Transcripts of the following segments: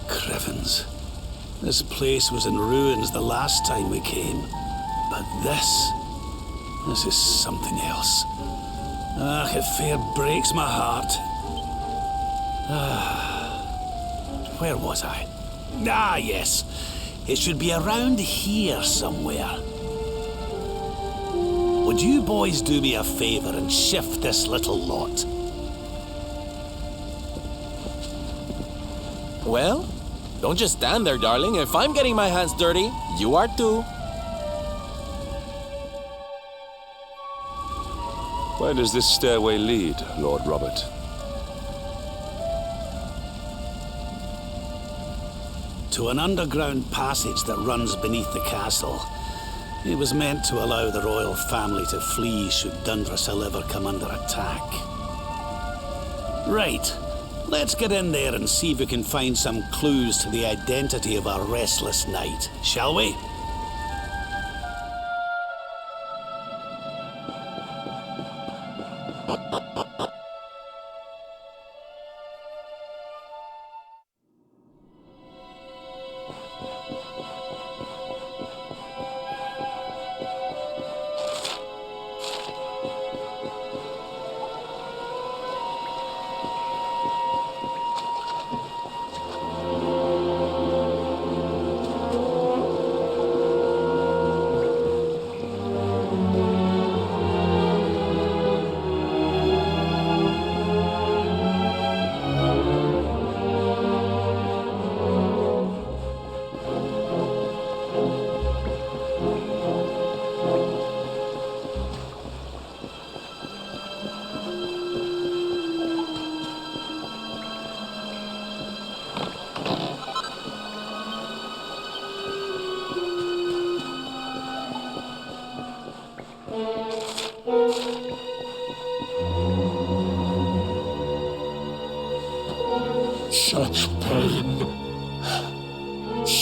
Crevens. This place was in ruins the last time we came. But this is something else. Ah, it fair breaks my heart. Where was I? Ah, yes. It should be around here somewhere. Would you boys do me a favor and shift this little lot? Well, don't just stand there, darling. If I'm getting my hands dirty, you are too. Where does this stairway lead, Lord Robert? To an underground passage that runs beneath the castle. It was meant to allow the royal family to flee should Dundrasil ever come under attack. Right. Let's get in there and see if we can find some clues to the identity of our restless knight, shall we?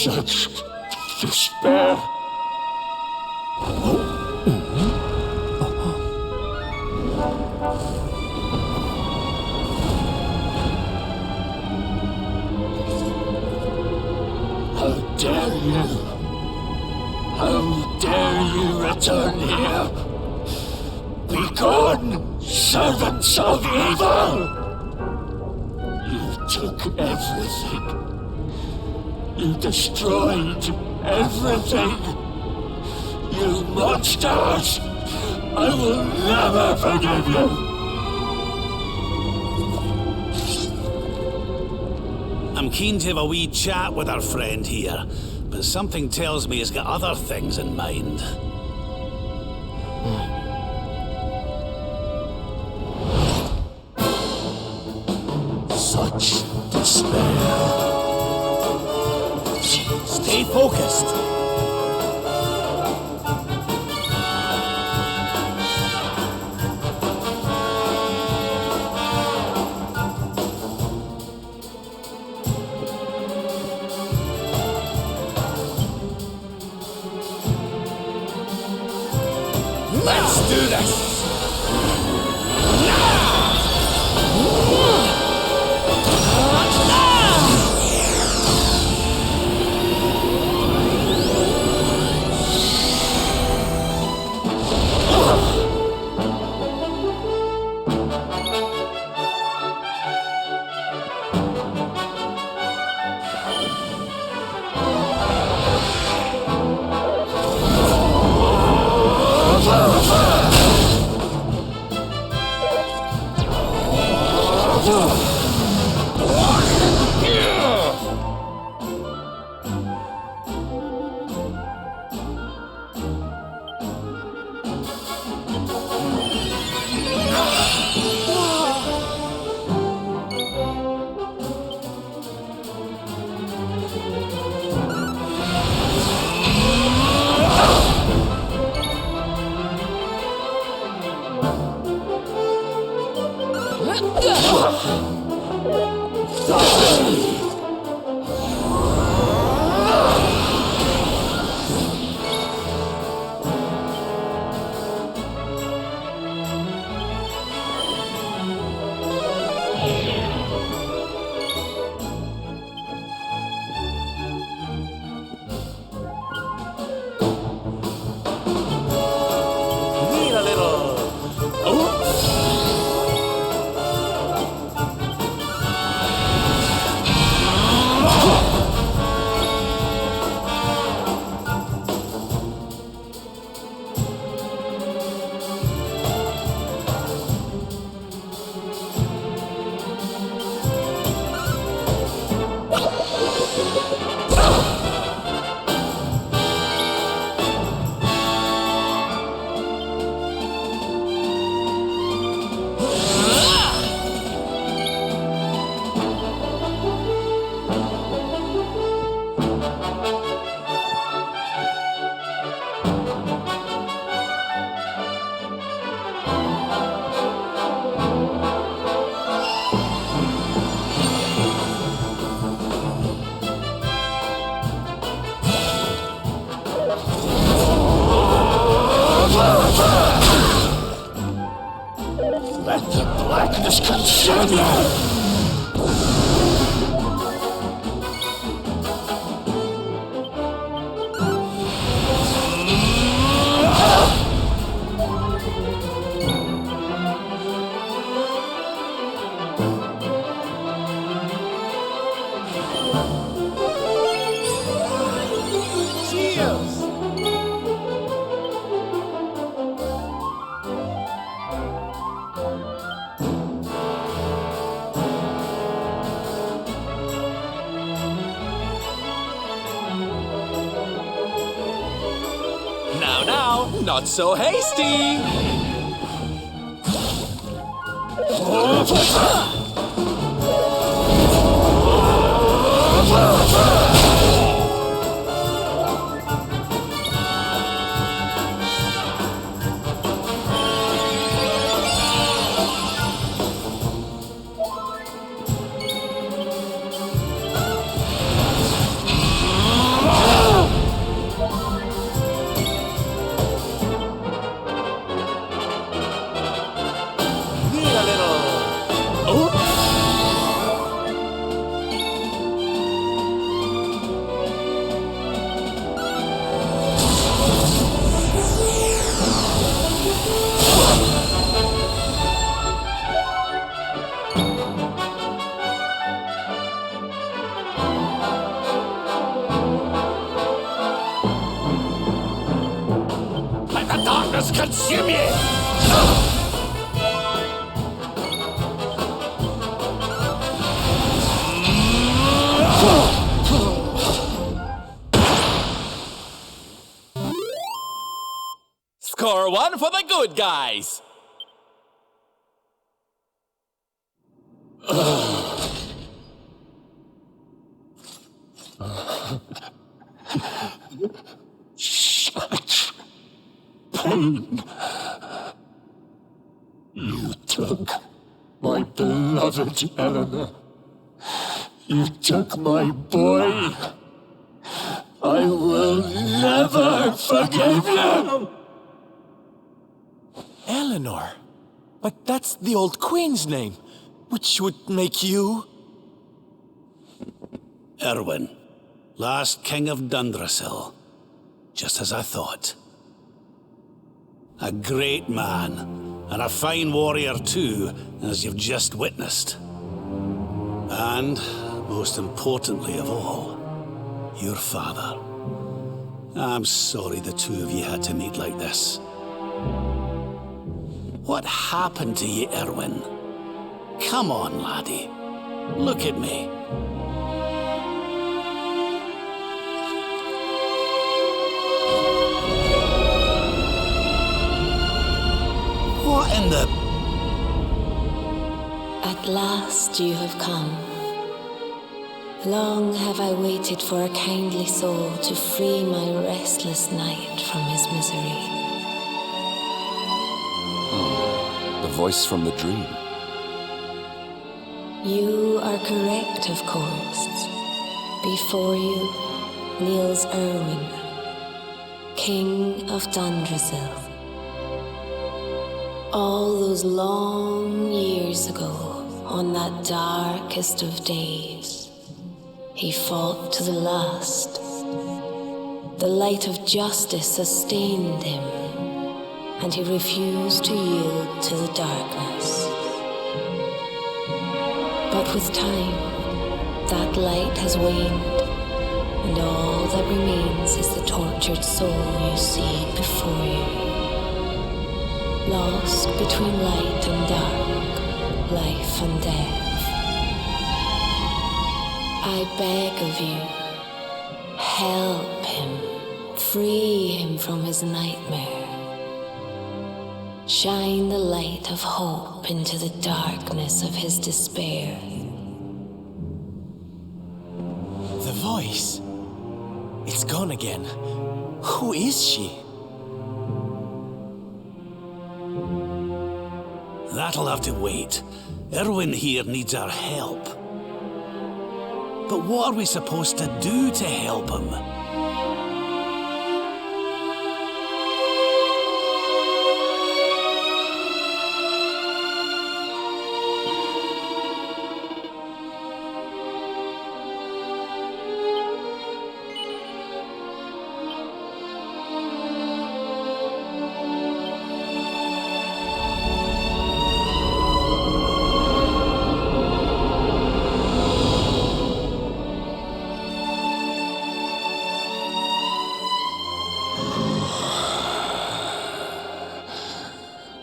Such despair. How dare you? How dare you return here? Be gone, servants of evil! You took everything. You destroyed everything. You monsters! I will never forgive you! I'm keen to have a wee chat with our friend here, but something tells me he's got other things in mind. Such despair. Stay focused. Let's do this! Let the blackness consume you! Now, not so hasty! darkness consume ye! Score one for the good guys. Such pain. You took my beloved Eleanor. You took my boy. I will never forgive you. Eleanor? But that's the old queen's name, which would make you... Erwin, last king of Dundrasil. Just as I thought. A great man, and a fine warrior too, as you've just witnessed. And, most importantly of all, your father. I'm sorry the two of you had to meet like this. What happened to you, Erwin? Come on, laddie. Look at me. What in the... At last you have come. Long have I waited for a kindly soul to free my restless knight from his misery. The voice from the dream. You are correct, of course. Before you kneels Erwin, King of Dundrasil. All those long years ago, on that darkest of days, he fought to the last. The light of justice sustained him, and he refused to yield to the darkness. But with time, that light has waned, and all that remains is the tortured soul you see before you. Lost between light and dark, life and death. I beg of you, help him, free him from his nightmare. Shine the light of hope into the darkness of his despair. The voice. It's gone again. Who is she? That'll have to wait. Erwin here needs our help. But what are we supposed to do to help him?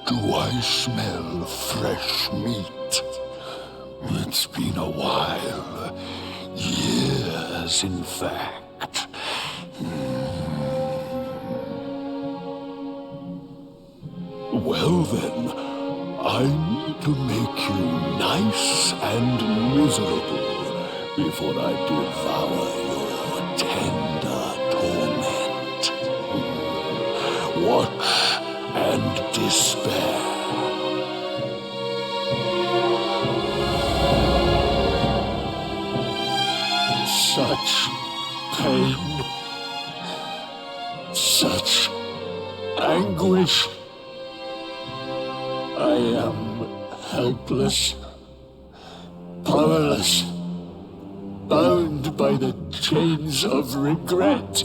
Do I smell fresh meat? It's been a while. Years, in fact. Well then, I need to make you nice and miserable before I devour your tender torment. Watch and despair. Such pain, such anguish. I am helpless, powerless, bound by the chains of regret.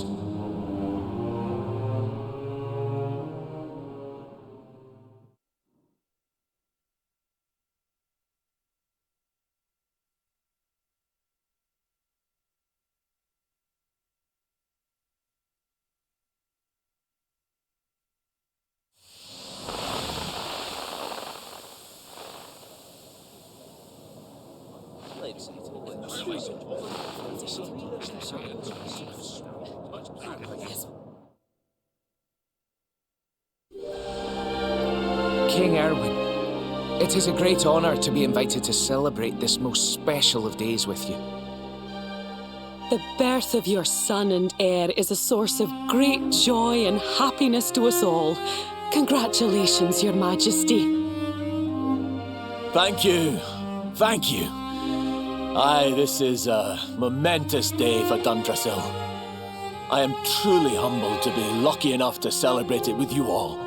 King Erwin. It is a great honor to be invited to celebrate this most special of days with you. The birth of your son and heir is a source of great joy and happiness to us all. Congratulations, Your Majesty. Thank you. Thank you. Aye, this is a momentous day for Dundrasil. I am truly humbled to be lucky enough to celebrate it with you all.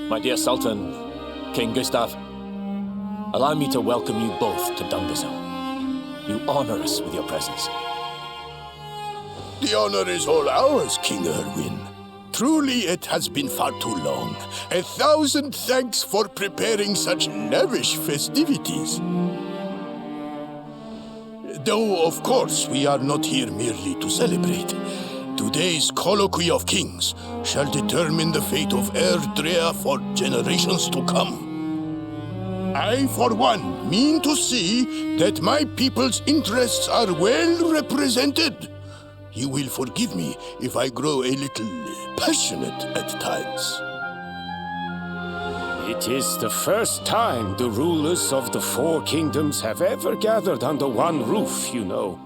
My dear Sultan, King Gustav, allow me to welcome you both to Dundrasil. You honor us with your presence. The honor is all ours, King Erwin. Truly, it has been far too long. 1,000 thanks for preparing such lavish festivities. Though, of course, we are not here merely to celebrate. Today's Colloquy of Kings shall determine the fate of Erdrea for generations to come. I, for one, mean to see that my people's interests are well represented. You will forgive me if I grow a little passionate at times. It is the first time the rulers of the Four Kingdoms have ever gathered under one roof, you know.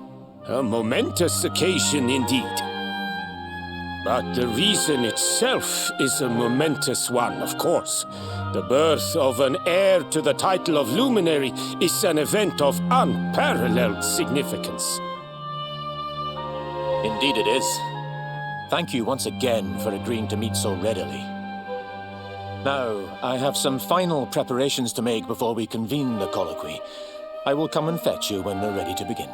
A momentous occasion indeed. But the reason itself is a momentous one, of course. The birth of an heir to the title of Luminary is an event of unparalleled significance. Indeed it is. Thank you once again for agreeing to meet so readily. Now, I have some final preparations to make before we convene the colloquy. I will come and fetch you when we're ready to begin.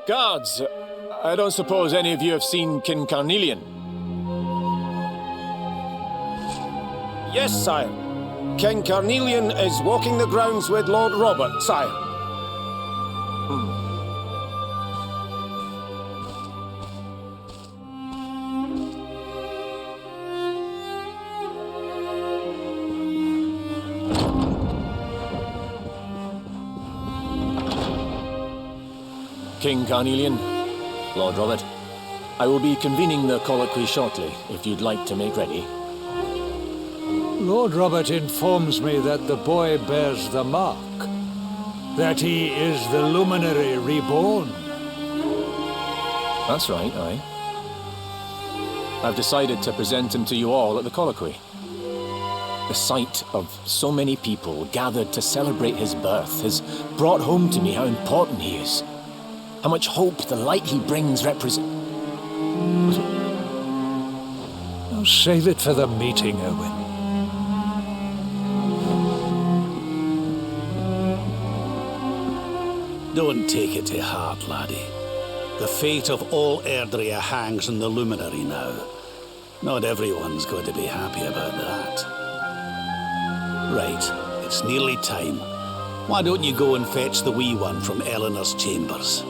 Guards, I don't suppose any of you have seen King Carnelian? Yes, sire. King Carnelian is walking the grounds with Lord Robert, sire. King Carnelian, Lord Robert, I will be convening the colloquy shortly, if you'd like to make ready. Lord Robert informs me that the boy bears the mark, that he is the Luminary reborn. That's right, aye. I've decided to present him to you all at the colloquy. The sight of so many people gathered to celebrate his birth has brought home to me how important he is. How much hope the light he brings represents. Oh, save it for the meeting, Owen. Don't take it to heart, laddie. The fate of all Erdrea hangs on the Luminary now. Not everyone's going to be happy about that. Right, it's nearly time. Why don't you go and fetch the wee one from Eleanor's chambers?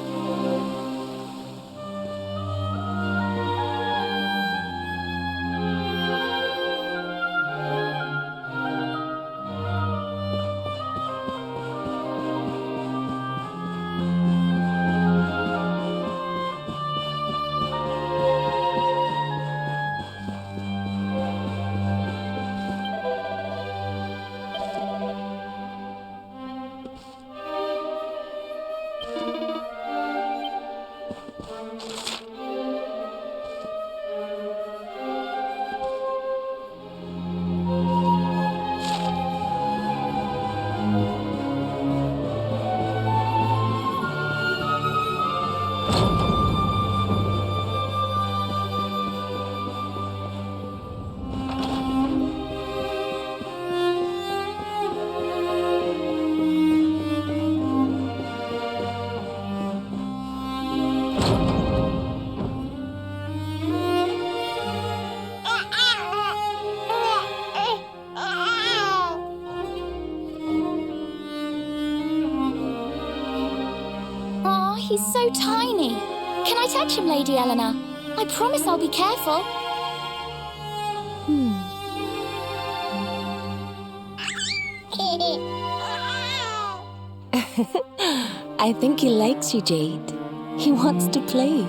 He's so tiny. Can I touch him, Lady Eleanor? I promise I'll be careful. I think he likes you, Jade. He wants to play.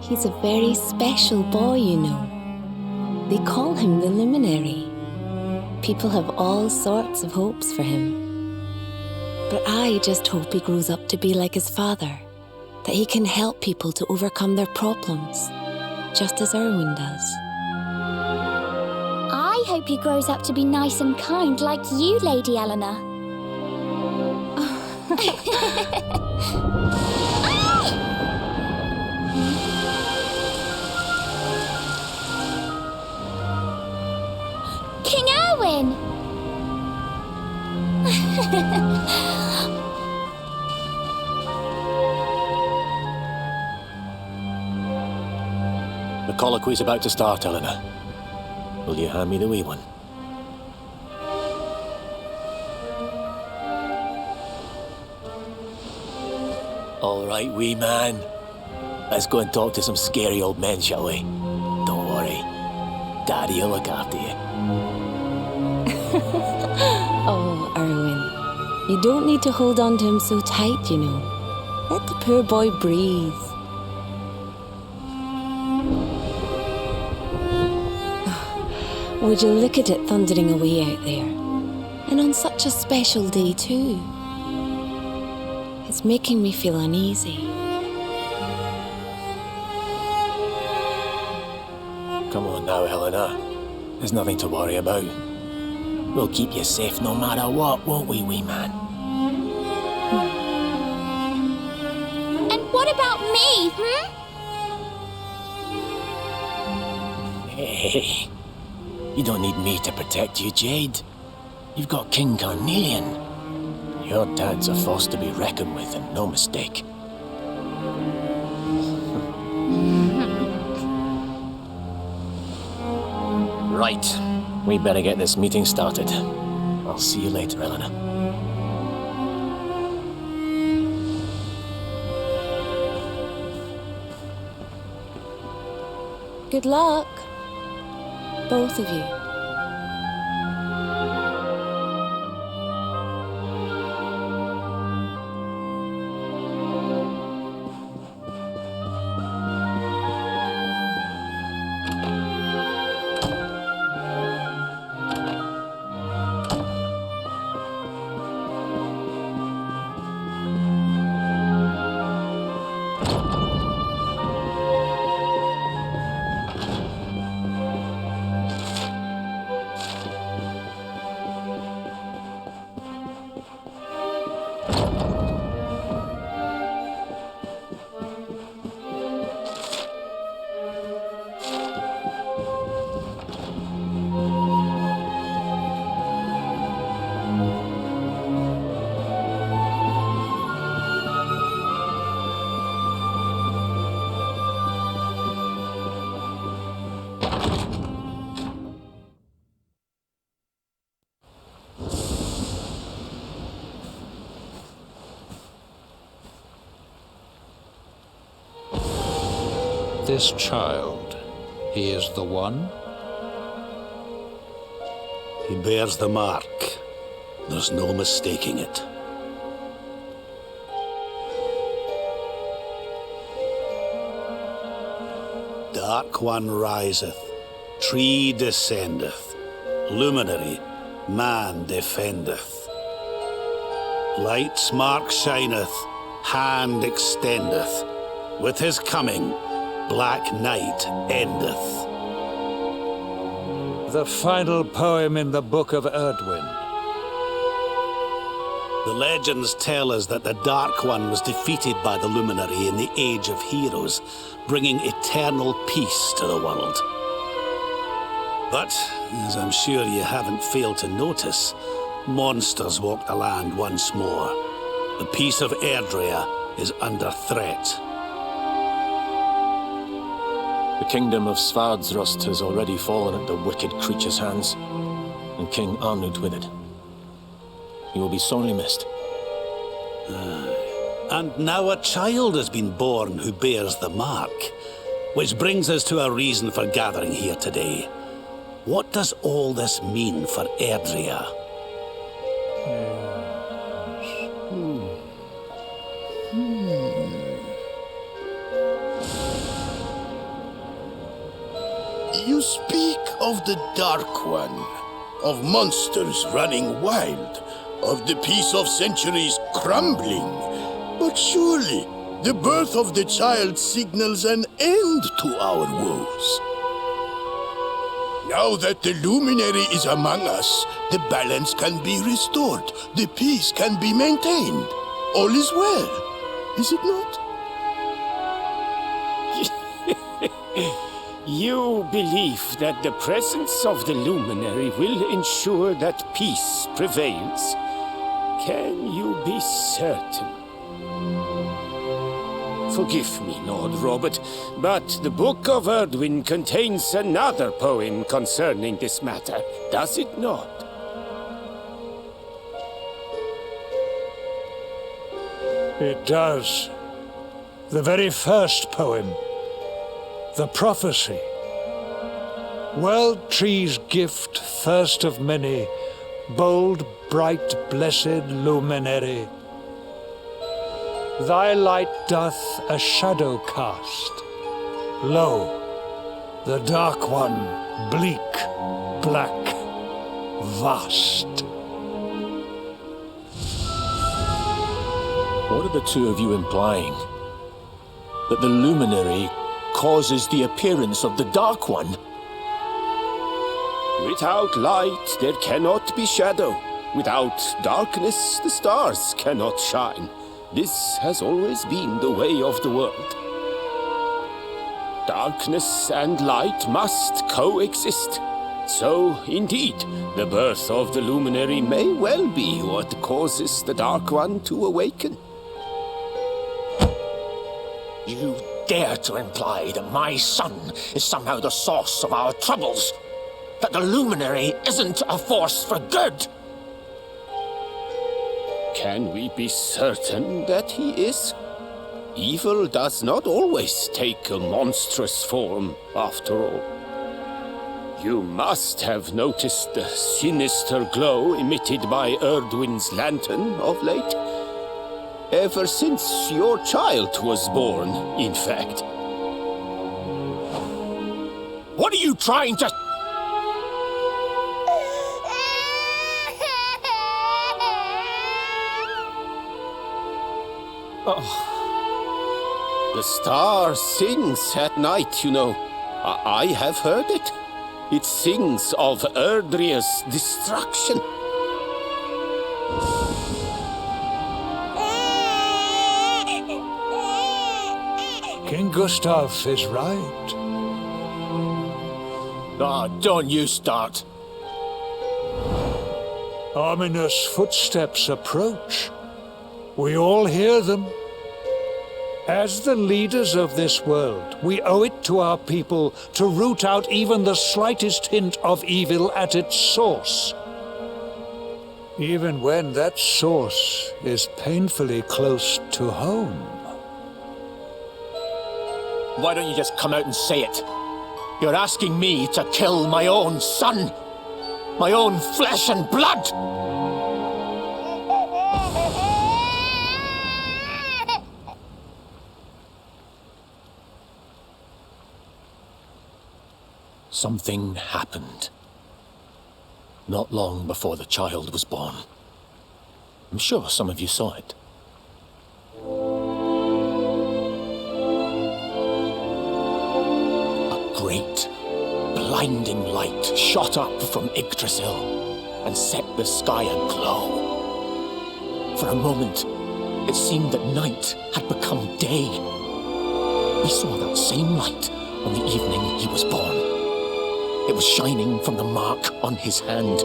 He's a very special boy, you know. They call him the Luminary. People have all sorts of hopes for him. But I just hope he grows up to be like his father, that he can help people to overcome their problems, just as Erwin does. I hope he grows up to be nice and kind like you, Lady Eleanor. King Erwin! The colloquy's about to start, Eleanor. Will you hand me the wee one? All right, wee man. Let's go and talk to some scary old men, shall we? Don't worry. Daddy will look after you. Oh, Erwin, you don't need to hold on to him so tight, you know. Let the poor boy breathe. Would you look at it thundering away out there? And on such a special day, too. It's making me feel uneasy. Come on now, Eleanor. There's nothing to worry about. We'll keep you safe no matter what, won't we, wee man? And what about me, Hey, you don't need me to protect you, Jade. You've got King Carnelian. Your dad's a force to be reckoned with, and no mistake. Right. We better get this meeting started. I'll see you later, Eleanor. Good luck, both of you. This child, he is the one? He bears the mark. There's no mistaking it. Dark One riseth, tree descendeth, luminary, man defendeth. Light's mark shineth, hand extendeth. With his coming, black night endeth. The final poem in the Book of Erdwin. The legends tell us that the Dark One was defeated by the Luminary in the Age of Heroes, bringing eternal peace to the world. But, as I'm sure you haven't failed to notice, monsters walk the land once more. The peace of Erdrea is under threat. The kingdom of Svardsrust has already fallen at the wicked creature's hands, and King Arnud with it. He will be sorely missed. And now a child has been born who bears the mark, which brings us to a reason for gathering here today. What does all this mean for Erdrea? of the Dark One, of monsters running wild, of the peace of centuries crumbling. But surely, the birth of the child signals an end to our woes. Now that the luminary is among us, the balance can be restored, the peace can be maintained. All is well, is it not? You believe that the presence of the luminary will ensure that peace prevails. Can you be certain? Forgive me, Lord Robert, but the Book of Erdwin contains another poem concerning this matter, does it not? It does. The very first poem. The prophecy. World Tree's gift, first of many, bold, bright, blessed luminary. Thy light doth a shadow cast. Lo, the Dark One, bleak, black, vast. What are the two of you implying? That the luminary causes the appearance of the Dark One? Without light, there cannot be shadow. Without darkness, the stars cannot shine. This has always been the way of the world. Darkness and light must coexist. So, indeed, the birth of the luminary may well be what causes the Dark One to awaken. You dare to imply that my son is somehow the source of our troubles? That the luminary isn't a force for good? Can we be certain that he is? Evil does not always take a monstrous form, after all. You must have noticed the sinister glow emitted by Erdwin's lantern of late. Ever since your child was born, in fact. What are you trying to... The star sings at night, you know. I have heard it. It sings of Erdria's destruction. King Gustav is right. Don't you start. Ominous footsteps approach. We all hear them. As the leaders of this world, we owe it to our people to root out even the slightest hint of evil at its source. Even when that source is painfully close to home. Why don't you just come out and say it? You're asking me to kill my own son. My own flesh and blood. Something happened. Not long before the child was born. I'm sure some of you saw it. A great, blinding light shot up from Yggdrasil and set the sky aglow. For a moment, it seemed that night had become day. We saw that same light on the evening he was born. It was shining from the mark on his hand.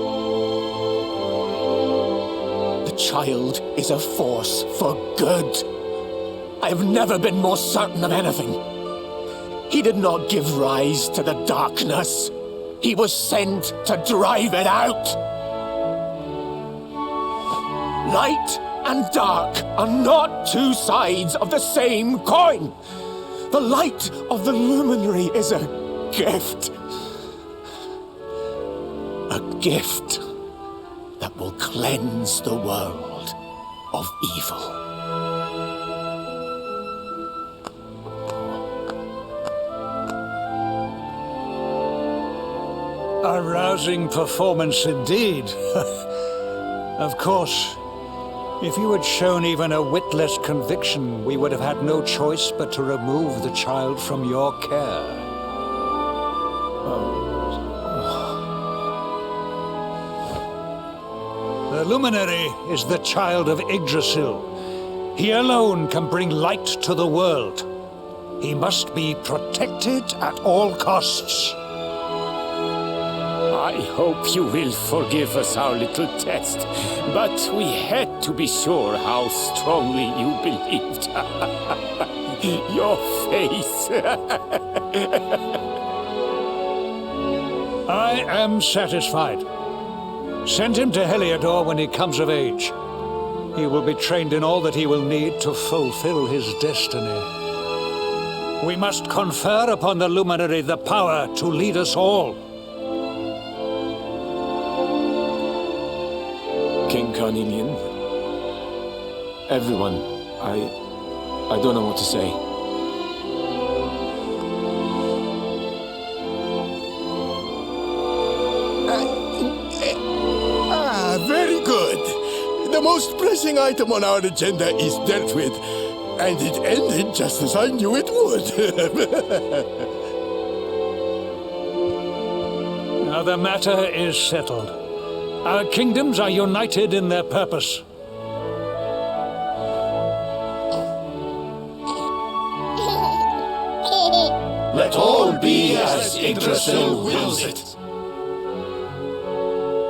The child is a force for good. I have never been more certain of anything. He did not give rise to the darkness. He was sent to drive it out. Light and dark are not two sides of the same coin. The light of the luminary is a gift. A gift that will cleanse the world of evil. A rousing performance indeed. Of course, if you had shown even a whit less conviction, we would have had no choice but to remove the child from your care. The Luminary is the child of Yggdrasil. He alone can bring light to the world. He must be protected at all costs. I hope you will forgive us our little test, but we had to be sure how strongly you believed. Your face. I am satisfied. Send him to Heliodor when he comes of age. He will be trained in all that he will need to fulfill his destiny. We must confer upon the Luminary the power to lead us all. King Carnelian, everyone, I don't know what to say. Very good. The most pressing item on our agenda is dealt with, and it ended just as I knew it would. Now the matter is settled. Our kingdoms are united in their purpose. Let all be as Yggdrasil wills it.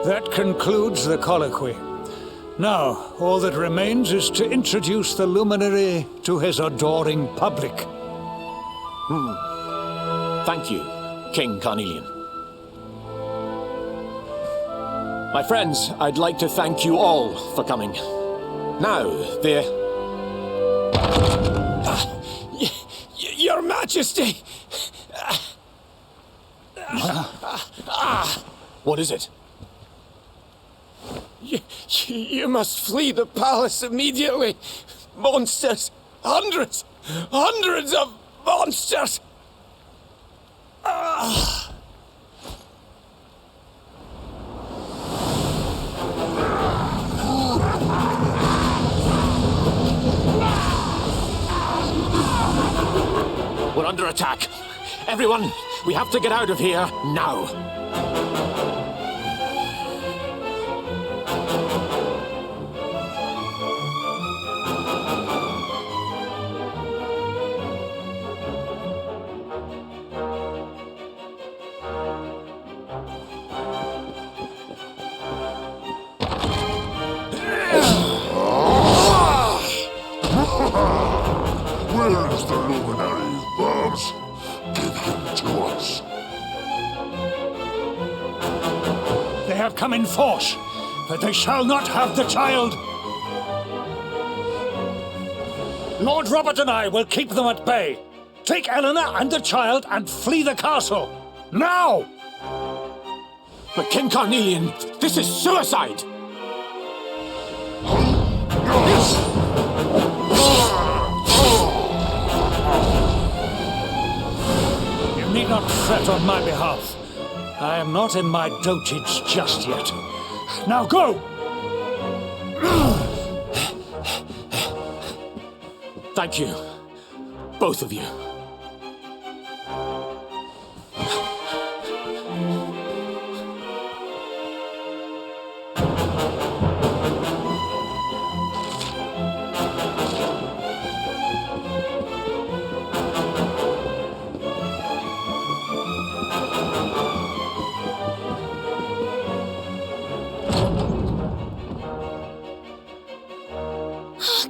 That concludes the colloquy. Now, all that remains is to introduce the Luminary to his adoring public. Thank you, King Carnelian. My friends, I'd like to thank you all for coming. Now, Your Majesty! What is it? You must flee the palace immediately. Monsters! Hundreds of monsters! We're under attack. Everyone, we have to get out of here now. Where is the Luminary, Babs? Give him to us. They have come in force, but they shall not have the child. Lord Robert and I will keep them at bay. Take Eleanor and the child and flee the castle. Now! But King Carnelian, this is suicide! You need not fret on my behalf. I am not in my dotage just yet. Now go! Thank you, both of you.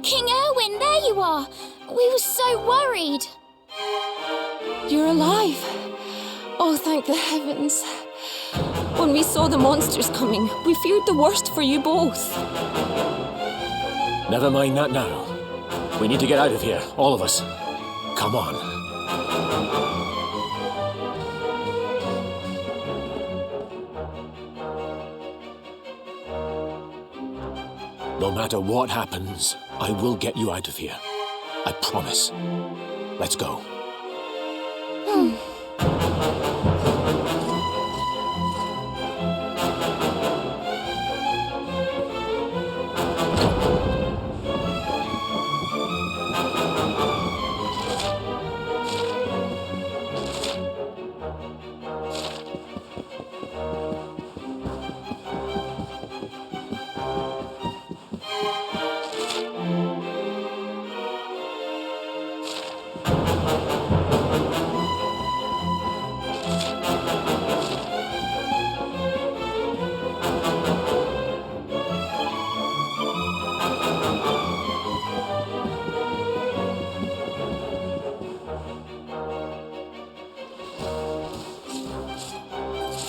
King Erwin, there you are! We were so worried. You're alive. Oh, thank the heavens. When we saw the monsters coming, we feared the worst for you both. Never mind that now. We need to get out of here, all of us. Come on. No matter what happens, I will get you out of here. I promise. Let's go.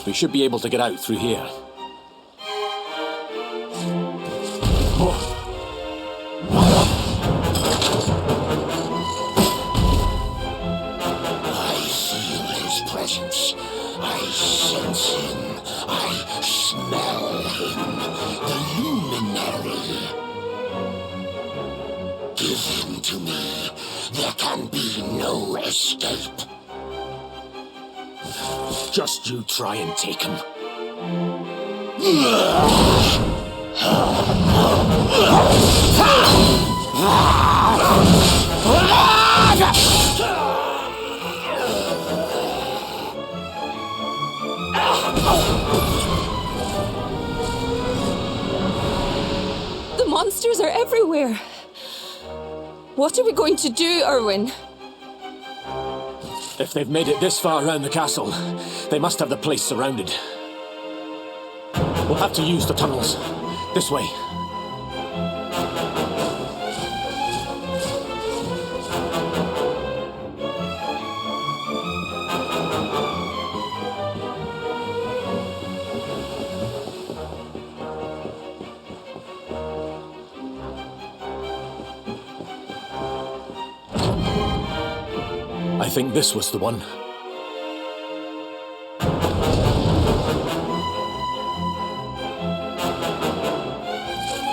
We should be able to get out through here. I feel his presence. I sense him. I smell him. The luminary. Give him to me. There can be no escape. Just you try and take him. The monsters are everywhere. What are we going to do, Erwin? If they've made it this far around the castle, they must have the place surrounded. We'll have to use the tunnels. This way. I think this was the one.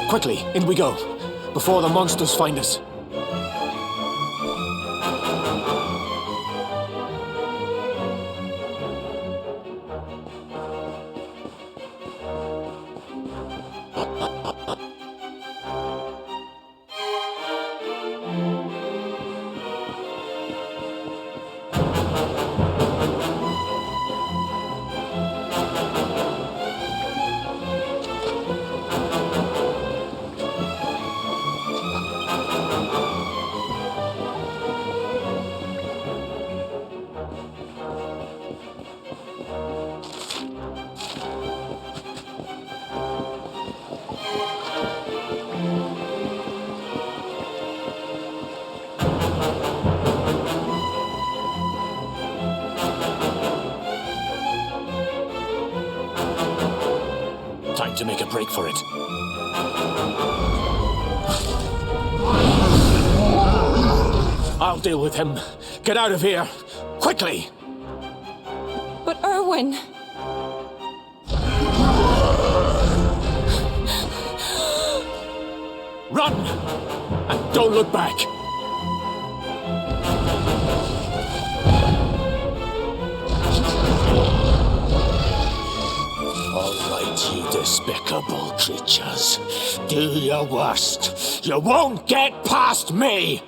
Quickly, in we go, before the monsters find us. Time to make a break for it. I'll deal with him. Get out of here. Quickly! But Erwin... Run! And don't look back! All right, you despicable creatures. Do your worst. You won't get past me!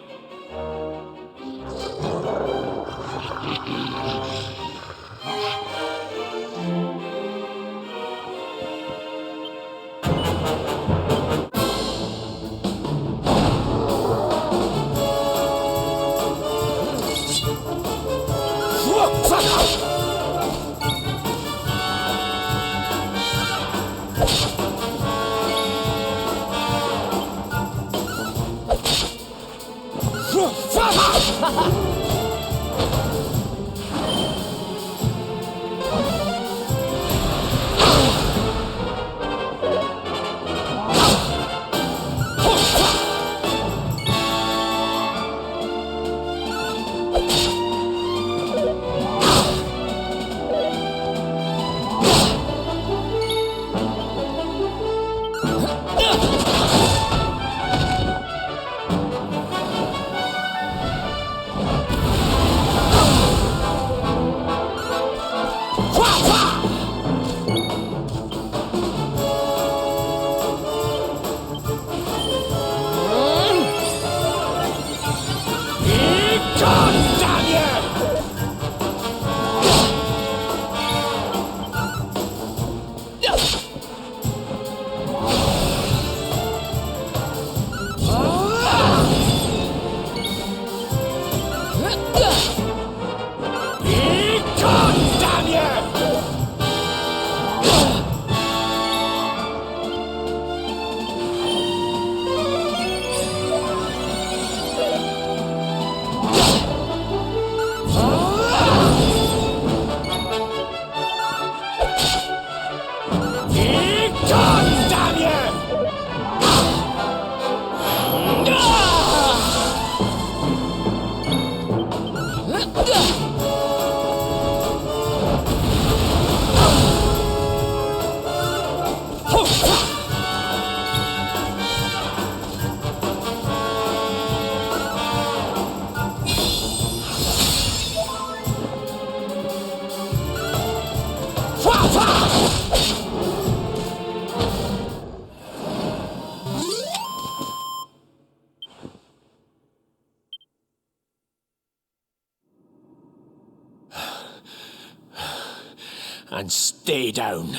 and stay down.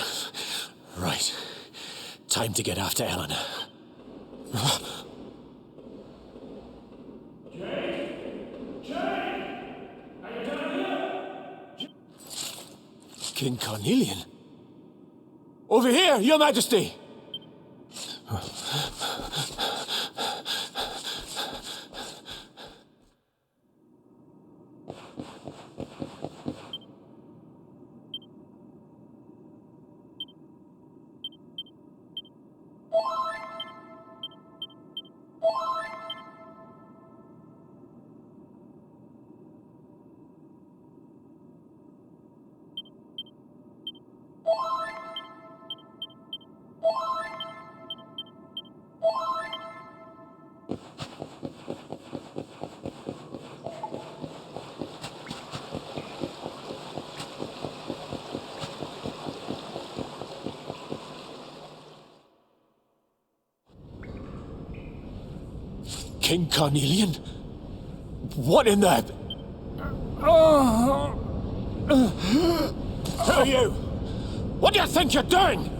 Right. Time to get after Eleanor. King Carnelian? Over here, Your Majesty! King Carnelian? What in the... Who are you? What do you think you're doing?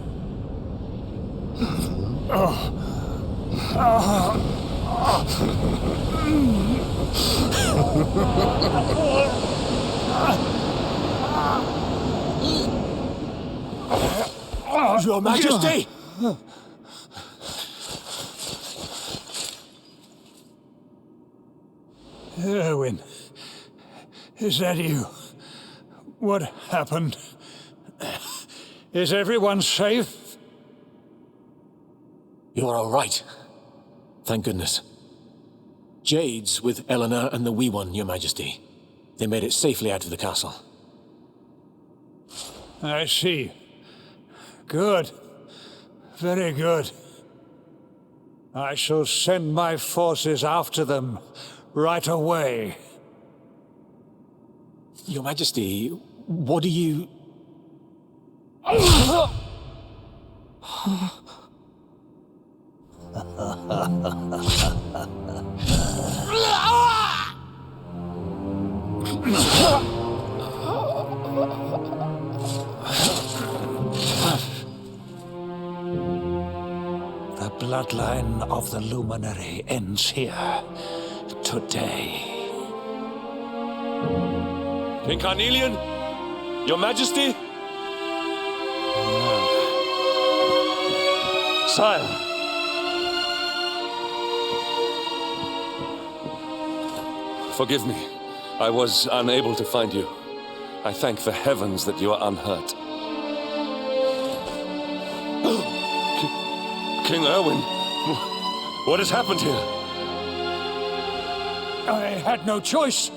Your Majesty! Erwin, is that you? What happened? Is everyone safe? You're all right. Thank goodness. Jade's with Eleanor and the Wee One, Your Majesty. They made it safely out of the castle. I see. Good. Very good. I shall send my forces after them right away. Your Majesty, what do you... The bloodline of the Luminary ends here today. King Carnelian? Your Majesty? Sire. Forgive me. I was unable to find you. I thank the heavens that you are unhurt. King Erwin, what has happened here? I had no choice.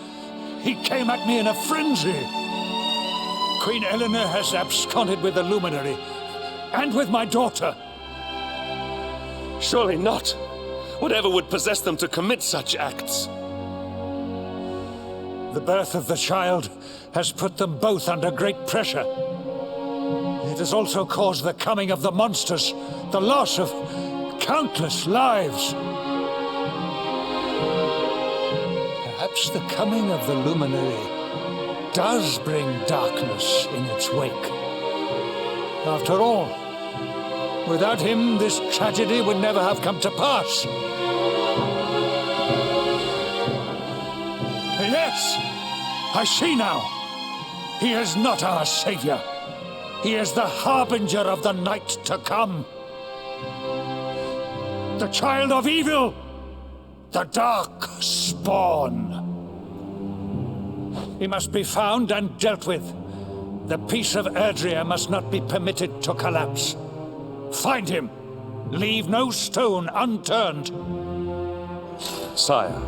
He came at me in a frenzy. Queen Eleanor has absconded with the Luminary, and with my daughter. Surely not. Whatever would possess them to commit such acts? The birth of the child has put them both under great pressure. It has also caused the coming of the monsters, the loss of countless lives. Perhaps the coming of the Luminary does bring darkness in its wake. After all, without him, this tragedy would never have come to pass. Yes! I see now. He is not our savior. He is the harbinger of the night to come. The child of evil. The dark spawn. He must be found and dealt with. The peace of Erdrea must not be permitted to collapse. Find him. Leave no stone unturned. Sire.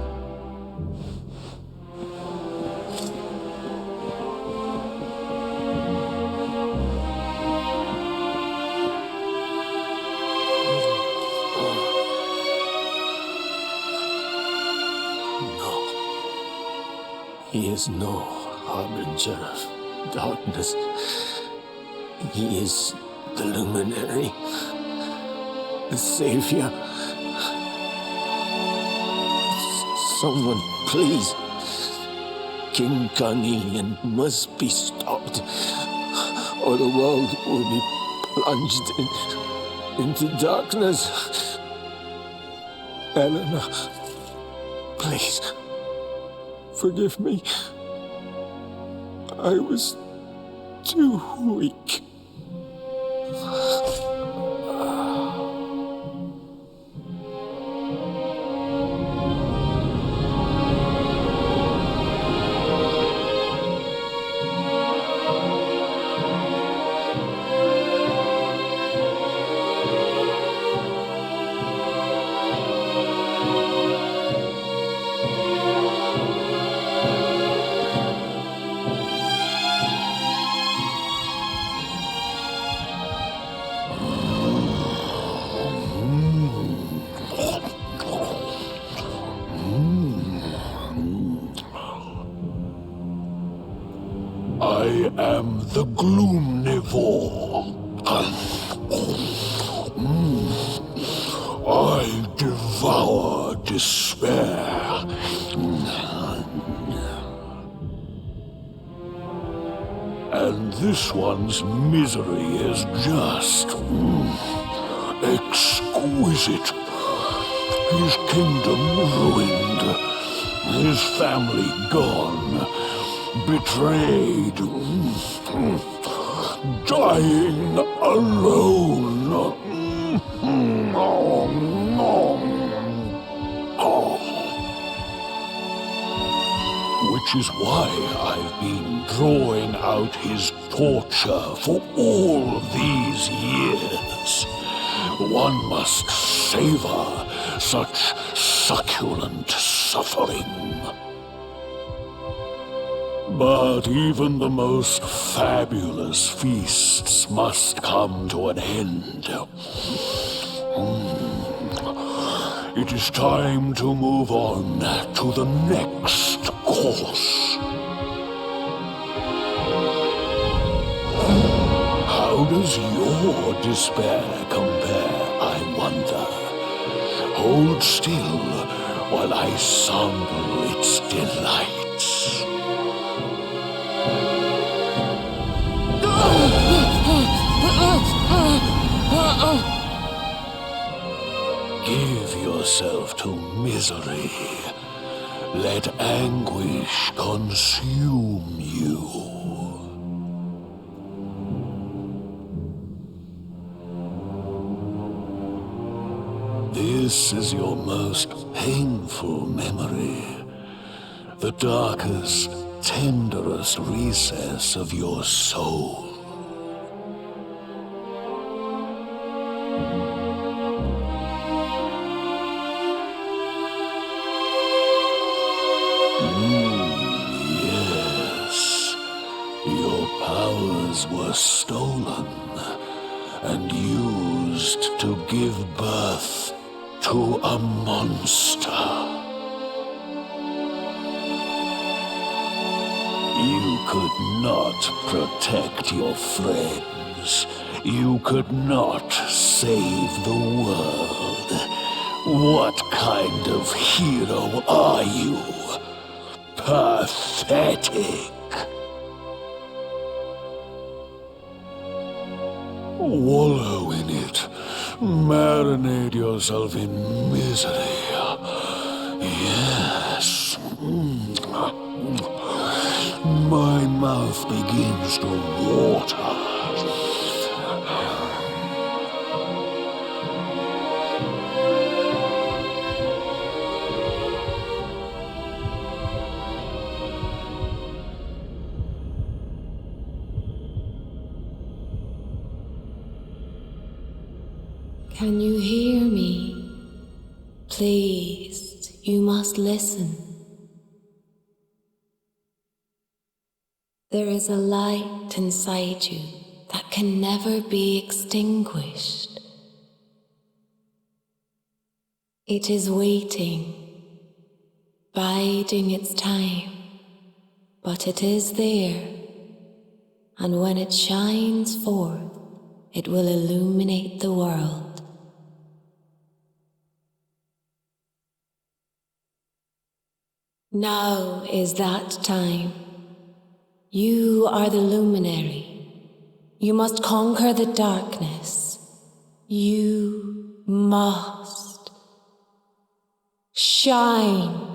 He is no harbinger of darkness. He is the Luminary, the Savior. Someone, please. King Carnelian must be stopped. or the world will be plunged into darkness. Eleanor, please, forgive me. I was too weak. I am the Gloomnivore. I devour despair. And this one's misery is just exquisite. His kingdom ruined, his family gone, betrayed, dying alone. Which is why I've been drawing out his torture for all these years. One must savor such succulent suffering. But even the most fabulous feasts must come to an end. It is time to move on to the next course. How does your despair compare, I wonder? Hold still while I sample its delights. Give yourself to misery. Let anguish consume you. This is your most painful memory. The darkest, tenderest recess of your soul. Yes, your powers were stolen and used to give birth to a monster. You could not protect your friends. You could not save the world. What kind of hero are you? Pathetic. Wallow in it. Marinate yourself in misery. Yes. My mouth begins to water. Can you hear me? Please, you must listen. There is a light inside you that can never be extinguished. It is waiting, biding its time, but it is there, and when it shines forth, it will illuminate the world. Now is that time. You are the luminary. You must conquer the darkness. You must shine.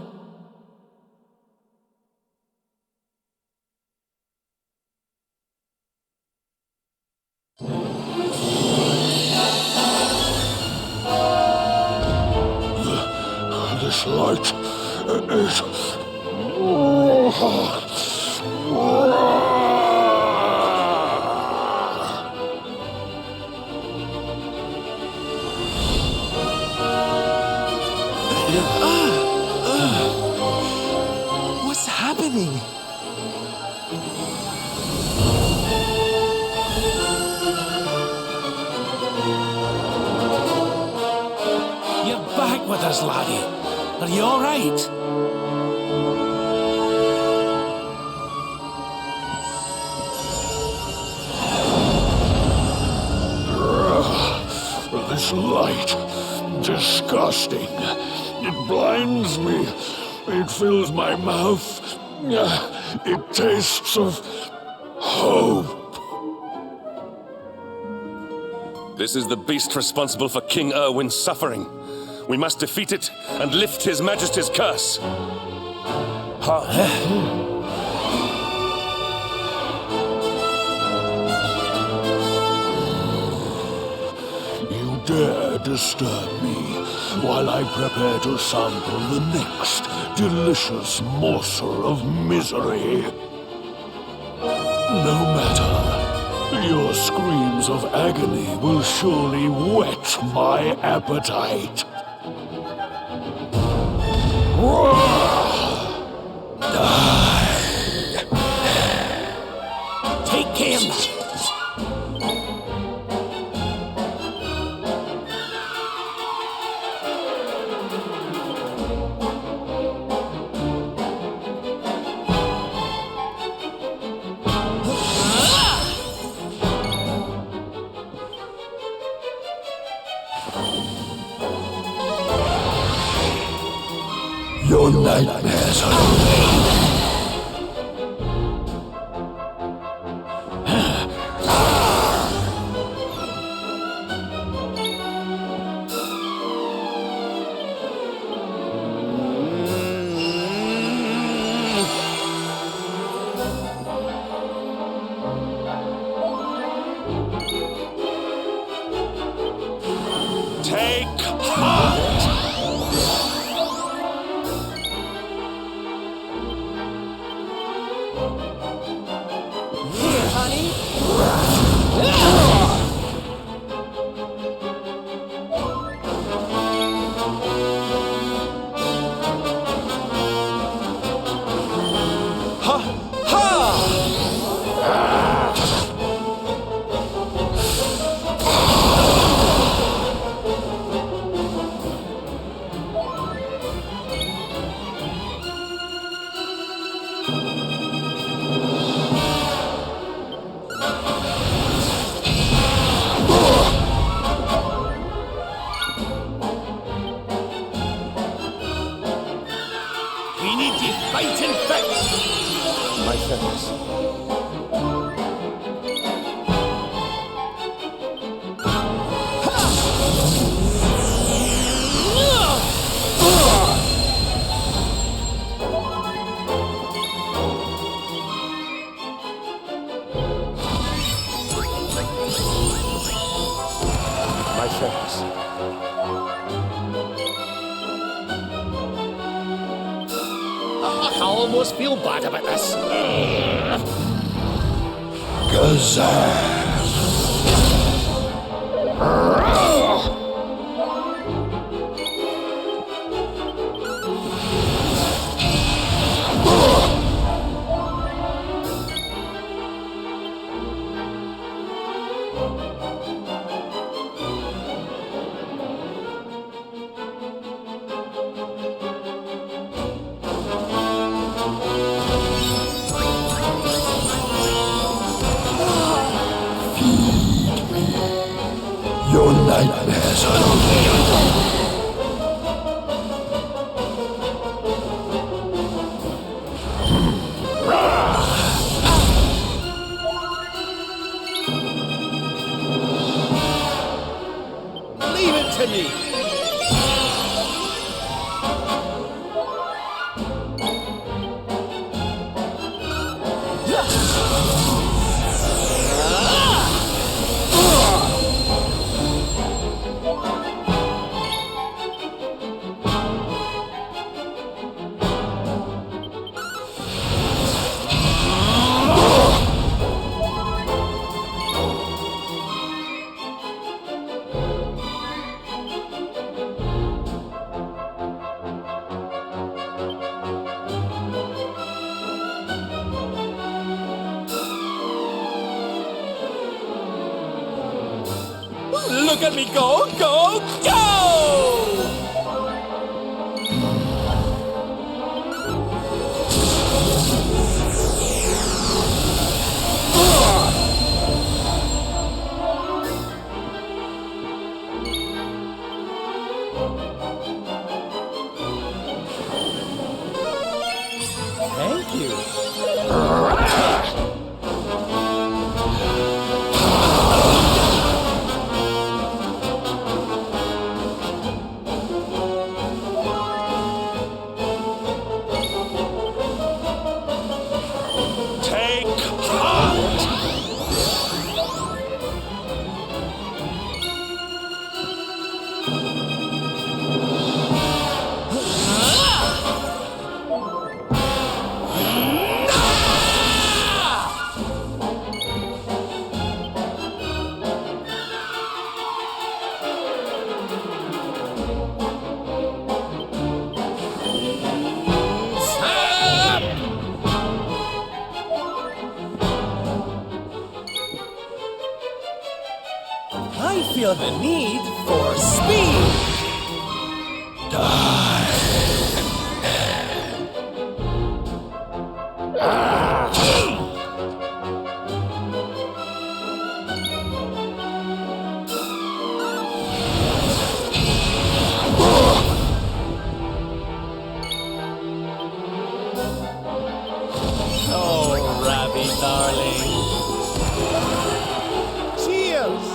This light is... What's happening? You're back with us, laddie. Are you all right? This light, disgusting. It blinds me. It fills my mouth. It tastes of hope. This is the beast responsible for King Erwin's suffering. We must defeat it and lift His Majesty's curse. You dare disturb me while I prepare to sample the next delicious morsel of misery. No matter. Your screams of agony will surely whet my appetite. Take him! Your nightmares are over. Take heart! We need to fight and fix! My friends. My friends. I almost feel bad about this. Gazelle. Your nightmares are over. Look at me go, go, go! Thank you. Take heart! I feel the need for speed! Oh, Ravi, darling. Cheers!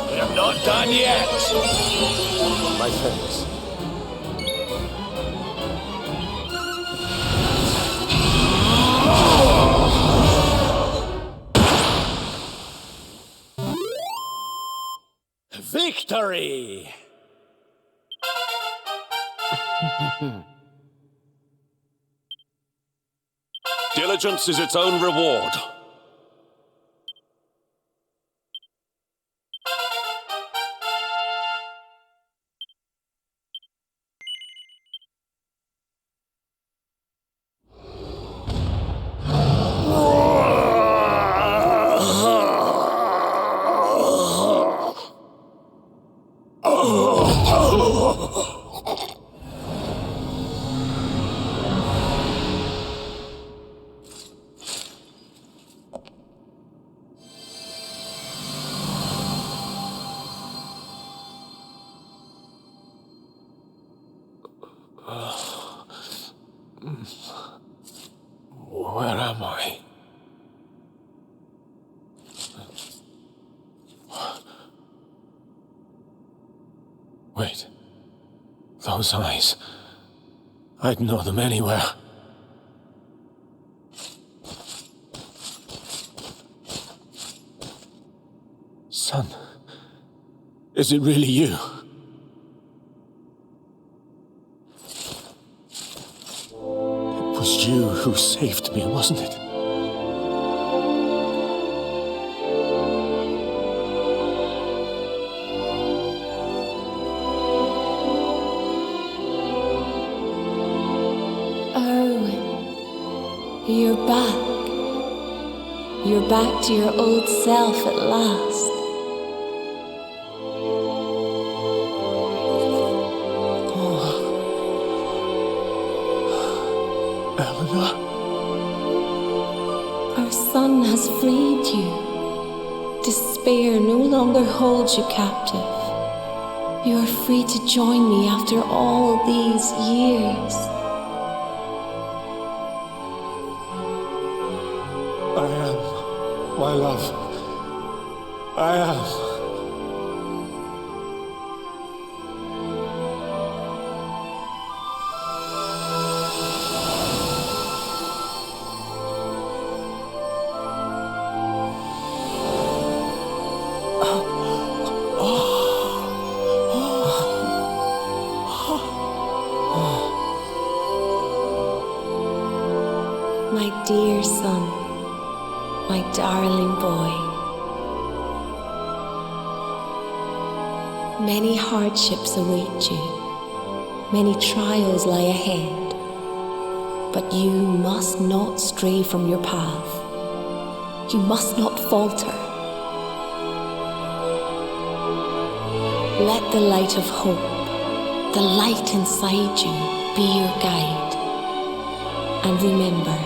We're not done yet. My thanks. Victory! Diligence is its own reward. Where am I? Wait. Those eyes. I'd know them anywhere. Son, is it really you? It was you who saved me, wasn't it? You're back. You're back to your old self at last. Eleanor? Our son has freed you. Despair no longer holds you captive. You are free to join me after all these years. I am, my love. I am. My dear son, my darling boy. Many hardships await you, many trials lie ahead, but you must not stray from your path. You must not falter. Let the light of hope, the light inside you, be your guide. And remember,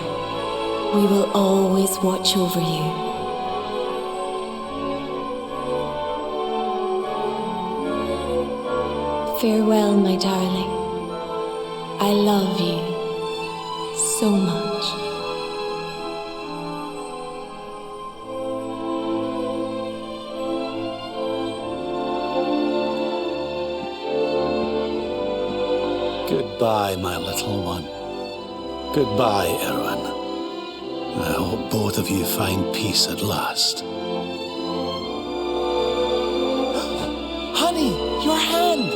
we will always watch over you. Farewell, my darling. I love you so much. Goodbye, my little one. Goodbye, Erwin. I hope both of you find peace at last. Honey, your hand!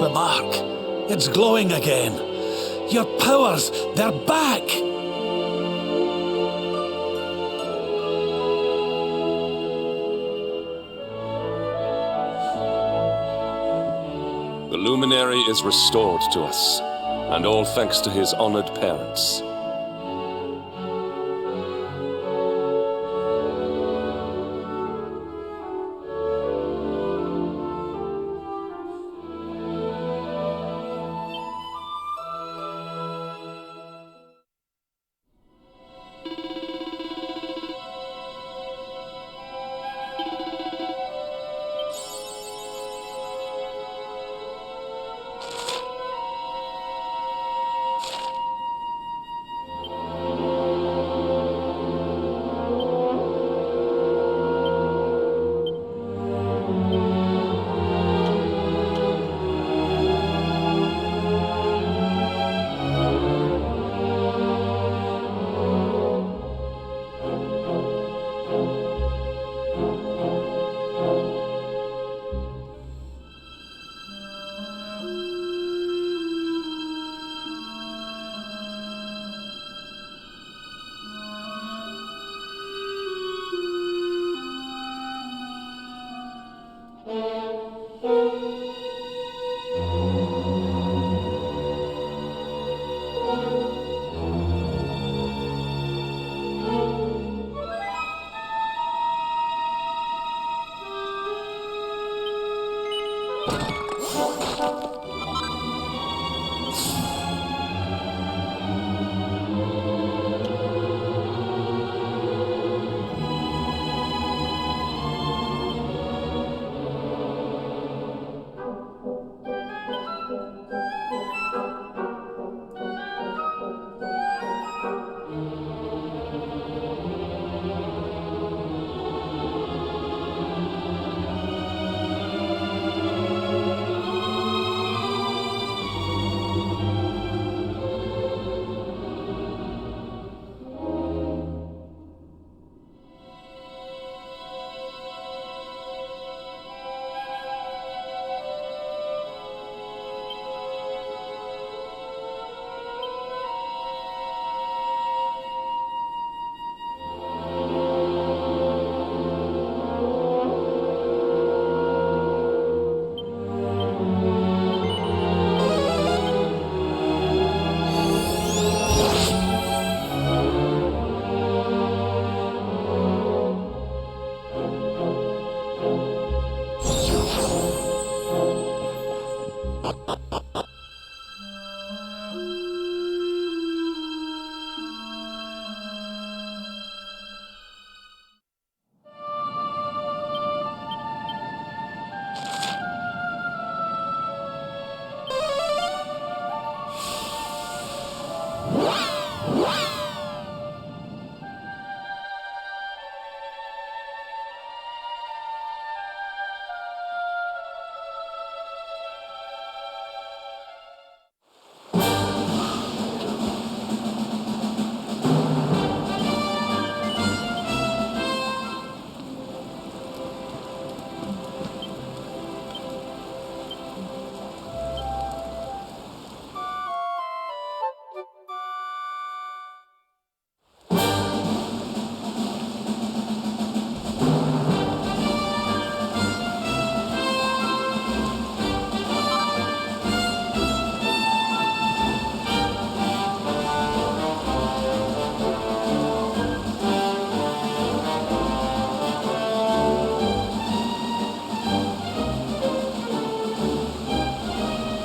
The mark. It's glowing again. Your powers, they're back! The Luminary is restored to us, and all thanks to his honored parents.